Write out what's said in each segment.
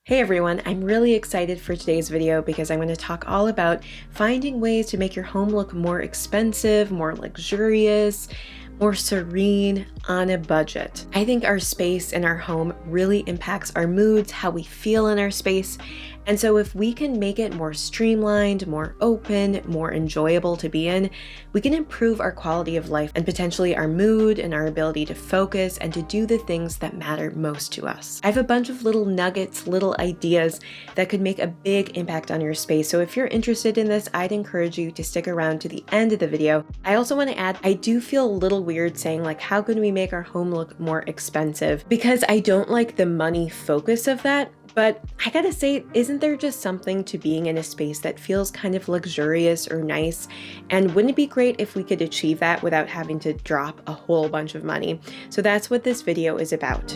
Hey everyone, I'm really excited for today's video because I'm going to talk all about finding ways to make your home look more expensive, more luxurious, more serene on a budget. I think our space in our home really impacts our moods, how we feel in our space. And so if we can make it more streamlined, more open, more enjoyable to be in, we can improve our quality of life and potentially our mood and our ability to focus and to do the things that matter most to us. I have a bunch of little nuggets, little ideas that could make a big impact on your space. So if you're interested in this, I'd encourage you to stick around to the end of the video. I also want to add, I do feel a little weird saying like, how can we make our home look more expensive? Because I don't like the money focus of that. But I gotta say, isn't there just something to being in a space that feels kind of luxurious or nice? And wouldn't it be great if we could achieve that without having to drop a whole bunch of money? So that's what this video is about.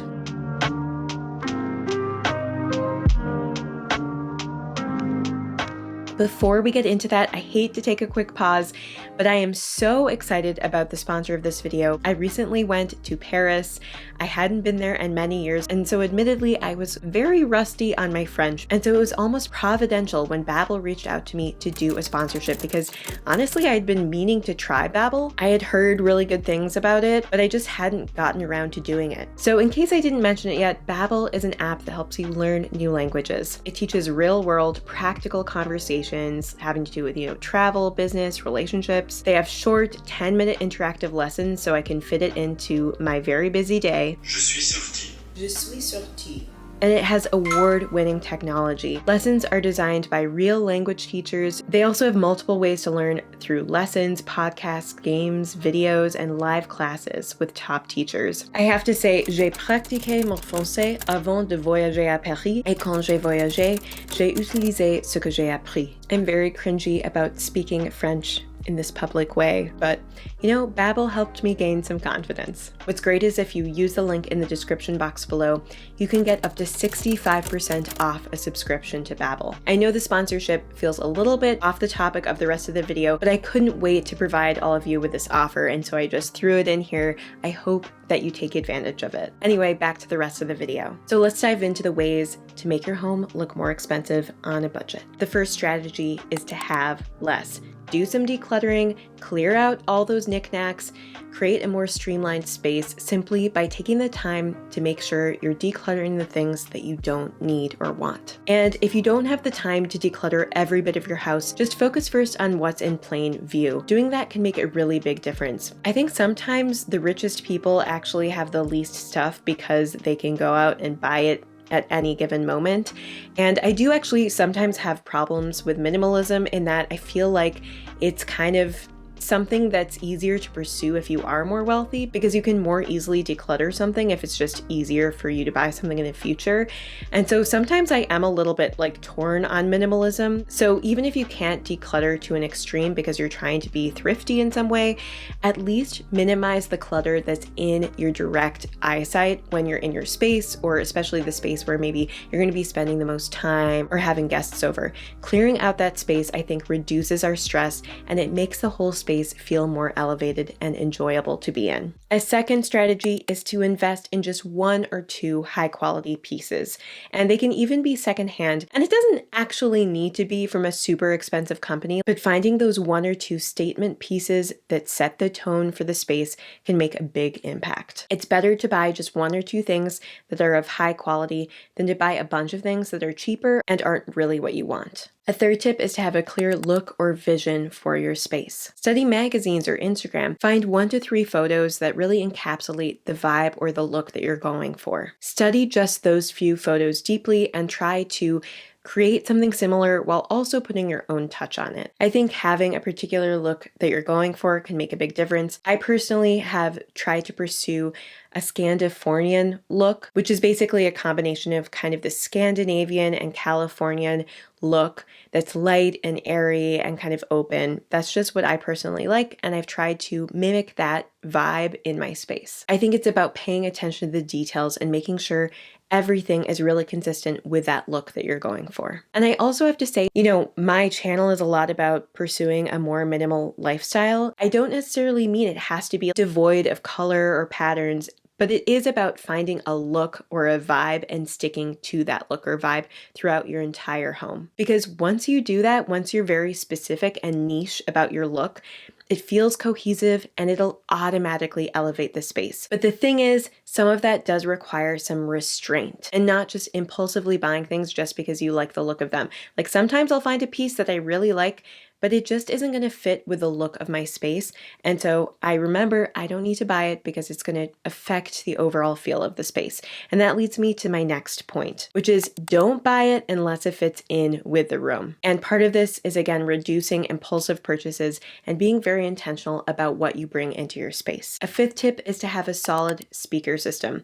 Before we get into that, I hate to take a quick pause, but I am so excited about the sponsor of this video. I recently went to Paris. I hadn't been there in many years, and so admittedly, I was very rusty on my French, and so it was almost providential when Babbel reached out to me to do a sponsorship because honestly, I had been meaning to try Babbel. I had heard really good things about it, but I just hadn't gotten around to doing it. So in case I didn't mention it yet, Babbel is an app that helps you learn new languages. It teaches real-world, practical conversations having to do with, travel, business, relationships. They have short 10-minute interactive lessons so I can fit it into my very busy day. Je suis sorti. Je suis sorti. And it has award-winning technology. Lessons are designed by real language teachers. They also have multiple ways to learn through lessons, podcasts, games, videos, and live classes with top teachers. I have to say, j'ai pratiqué mon français avant de voyager à Paris, et quand j'ai voyagé, j'ai utilisé ce que j'ai appris. I'm very cringy about speaking French in this public way, but Babbel helped me gain some confidence. What's great is if you use the link in the description box below, you can get up to 65% off a subscription to Babbel. I know the sponsorship feels a little bit off the topic of the rest of the video, but I couldn't wait to provide all of you with this offer, and so I just threw it in here. I hope that you take advantage of it. Anyway, back to the rest of the video. So let's dive into the ways to make your home look more expensive on a budget. The first strategy is to have less. Do some decluttering, clear out all those knickknacks, create a more streamlined space simply by taking the time to make sure you're decluttering the things that you don't need or want. And if you don't have the time to declutter every bit of your house, just focus first on what's in plain view. Doing that can make a really big difference. I think sometimes the richest people actually have the least stuff because they can go out and buy it at any given moment. And I do actually sometimes have problems with minimalism in that I feel like it's kind of something that's easier to pursue if you are more wealthy because you can more easily declutter something if it's just easier for you to buy something in the future. And so sometimes I am a little bit torn on minimalism. So even if you can't declutter to an extreme because you're trying to be thrifty in some way, at least minimize the clutter that's in your direct eyesight when you're in your space, or especially the space where maybe you're going to be spending the most time or having guests over. Clearing out that space, I think, reduces our stress and it makes the whole space feel more elevated and enjoyable to be in. A second strategy is to invest in just one or two high quality pieces. And they can even be secondhand. And it doesn't actually need to be from a super expensive company, but finding those one or two statement pieces that set the tone for the space can make a big impact. It's better to buy just one or two things that are of high quality than to buy a bunch of things that are cheaper and aren't really what you want. A third tip is to have a clear look or vision for your space. Study magazines or Instagram. Find 1 to 3 photos that really encapsulate the vibe or the look that you're going for. Study just those few photos deeply and try to create something similar while also putting your own touch on it. I think having a particular look that you're going for can make a big difference. I personally have tried to pursue a Scandinavian look, which is basically a combination of kind of the Scandinavian and Californian look that's light and airy and kind of open. That's just what I personally like, and I've tried to mimic that vibe in my space. I think it's about paying attention to the details and making sure everything is really consistent with that look that you're going for. And I also have to say, my channel is a lot about pursuing a more minimal lifestyle. I don't necessarily mean it has to be devoid of color or patterns, but it is about finding a look or a vibe and sticking to that look or vibe throughout your entire home. Because once you do that, once you're very specific and niche about your look, it feels cohesive and it'll automatically elevate the space. But the thing is, some of that does require some restraint and not just impulsively buying things just because you like the look of them. Like sometimes I'll find a piece that I really like, but it just isn't going to fit with the look of my space. And so I remember I don't need to buy it because it's going to affect the overall feel of the space. And that leads me to my next point, which is don't buy it unless it fits in with the room. And part of this is, again, reducing impulsive purchases and being very intentional about what you bring into your space. A fifth tip is to have a solid speaker system.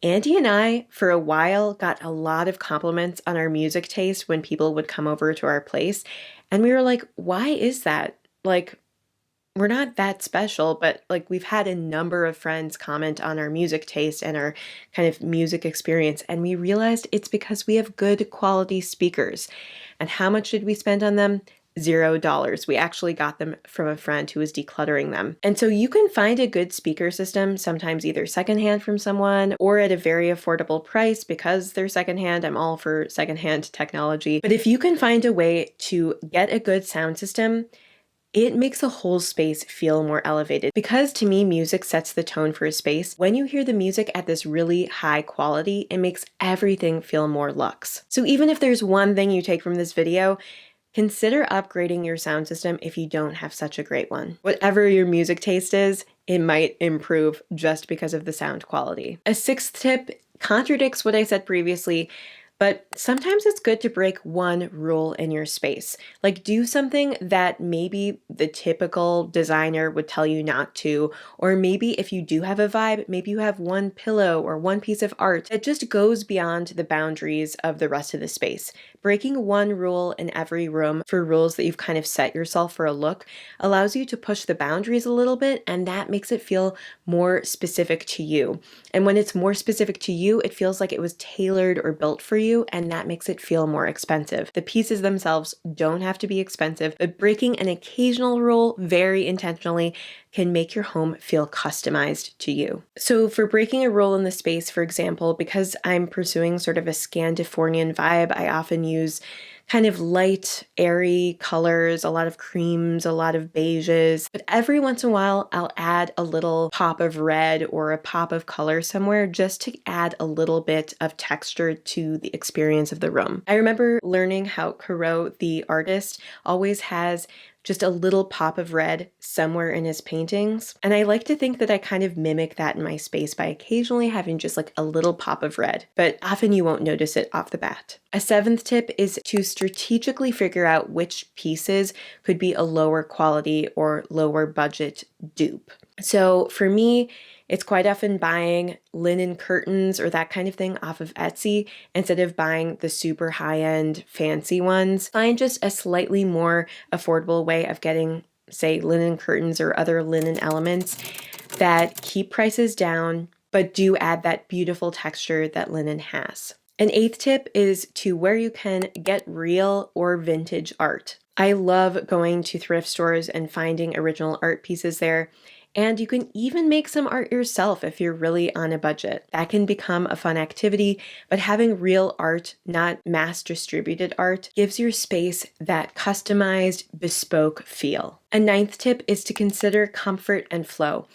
Andy and I, for a while, got a lot of compliments on our music taste when people would come over to our place. And we were like, why is that? Like, we're not that special, but like we've had a number of friends comment on our music taste and our kind of music experience. And we realized it's because we have good quality speakers. And how much did we spend on them? $0. We actually got them from a friend who was decluttering them. And so you can find a good speaker system, sometimes either secondhand from someone or at a very affordable price because they're secondhand. I'm all for secondhand technology. But if you can find a way to get a good sound system, it makes the whole space feel more elevated. Because to me, music sets the tone for a space. When you hear the music at this really high quality, it makes everything feel more luxe. So even if there's one thing you take from this video, consider upgrading your sound system if you don't have such a great one. Whatever your music taste is, it might improve just because of the sound quality. A sixth tip contradicts what I said previously, but sometimes it's good to break one rule in your space. Like do something that maybe the typical designer would tell you not to, or maybe if you do have a vibe, maybe you have one pillow or one piece of art that just goes beyond the boundaries of the rest of the space. Breaking one rule in every room for rules that you've kind of set yourself for a look allows you to push the boundaries a little bit, and that makes it feel more specific to you. And when it's more specific to you, it feels like it was tailored or built for you, and that makes it feel more expensive. The pieces themselves don't have to be expensive, but breaking an occasional rule very intentionally can make your home feel customized to you. So for breaking a rule in the space, for example, because I'm pursuing sort of a Scandinavian vibe, I often use kind of light, airy colors, a lot of creams, a lot of beiges. But every once in a while, I'll add a little pop of red or a pop of color somewhere just to add a little bit of texture to the experience of the room. I remember learning how Corot, the artist, always has just a little pop of red somewhere in his paintings. And I like to think that I kind of mimic that in my space by occasionally having just like a little pop of red, but often you won't notice it off the bat. A seventh tip is to strategically figure out which pieces could be a lower quality or lower budget dupe. So for me, it's quite often buying linen curtains or that kind of thing off of Etsy instead of buying the super high-end fancy ones. Find just a slightly more affordable way of getting, say, linen curtains or other linen elements that keep prices down, but do add that beautiful texture that linen has. An eighth tip is to where you can get real or vintage art. I love going to thrift stores and finding original art pieces there. And you can even make some art yourself if you're really on a budget. That can become a fun activity, but having real art, not mass distributed art, gives your space that customized, bespoke feel. A ninth tip is to consider comfort and flow.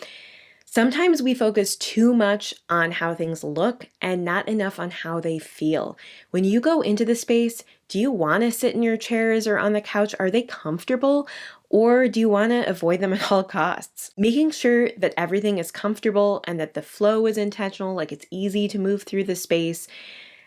Sometimes we focus too much on how things look and not enough on how they feel. When you go into the space, do you want to sit in your chairs or on the couch? Are they comfortable? Or do you want to avoid them at all costs? Making sure that everything is comfortable and that the flow is intentional, like it's easy to move through the space,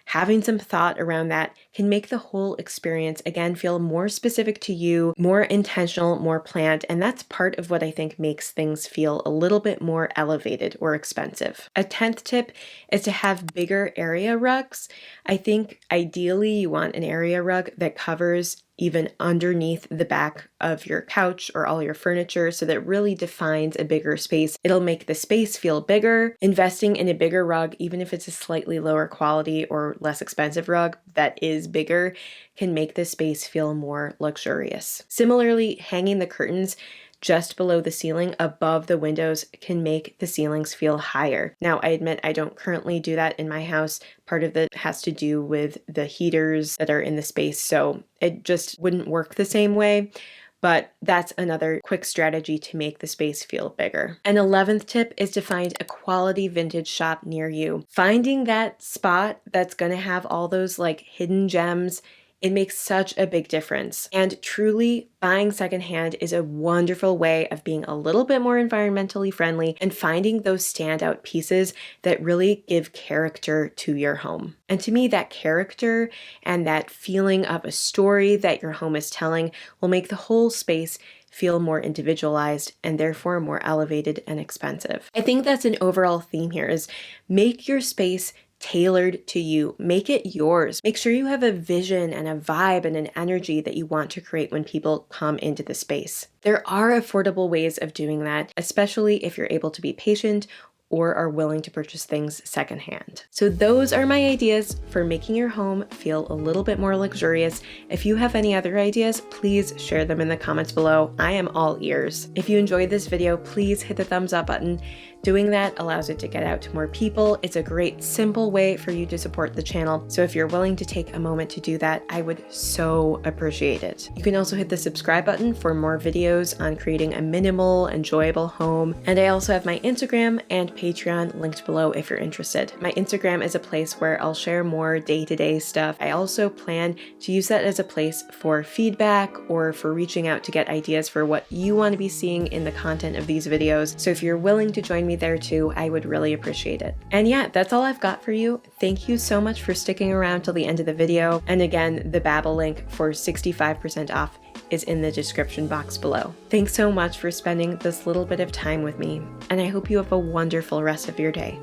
having some thought around that can make the whole experience, again, feel more specific to you, more intentional, more planned, and that's part of what I think makes things feel a little bit more elevated or expensive. A 10th tip is to have bigger area rugs. I think ideally you want an area rug that covers even underneath the back of your couch or all your furniture, so that really defines a bigger space. It'll make the space feel bigger. Investing in a bigger rug, even if it's a slightly lower quality or less expensive rug that is bigger, can make the space feel more luxurious. Similarly, hanging the curtains just below the ceiling above the windows can make the ceilings feel higher. Now, I admit I don't currently do that in my house. Part of that has to do with the heaters that are in the space, so it just wouldn't work the same way. But that's another quick strategy to make the space feel bigger. An 11th tip is to find a quality vintage shop near you. Finding that spot that's going to have all those like hidden gems, it makes such a big difference. And truly, buying secondhand is a wonderful way of being a little bit more environmentally friendly and finding those standout pieces that really give character to your home. And to me, that character and that feeling of a story that your home is telling will make the whole space feel more individualized and therefore more elevated and expensive. I think that's an overall theme here is make your space tailored to you. Make it yours. Make sure you have a vision and a vibe and an energy that you want to create when people come into the space. There are affordable ways of doing that, especially if you're able to be patient or are willing to purchase things secondhand. So those are my ideas for making your home feel a little bit more luxurious. If you have any other ideas, please share them in the comments below. I am all ears. If you enjoyed this video, please hit the thumbs up button. Doing that allows it to get out to more people. It's a great, simple way for you to support the channel. So if you're willing to take a moment to do that, I would so appreciate it. You can also hit the subscribe button for more videos on creating a minimal, enjoyable home. And I also have my Instagram and Patreon linked below if you're interested. My Instagram is a place where I'll share more day-to-day stuff. I also plan to use that as a place for feedback or for reaching out to get ideas for what you want to be seeing in the content of these videos. So if you're willing to join me there too, I would really appreciate it. And yeah, that's all I've got for you. Thank you so much for sticking around till the end of the video. And again, the Babbel link for 65% off is in the description box below. Thanks so much for spending this little bit of time with me, and I hope you have a wonderful rest of your day.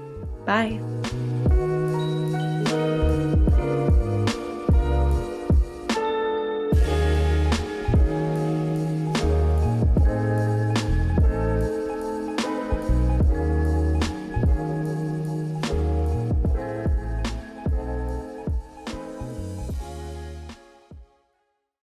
Bye.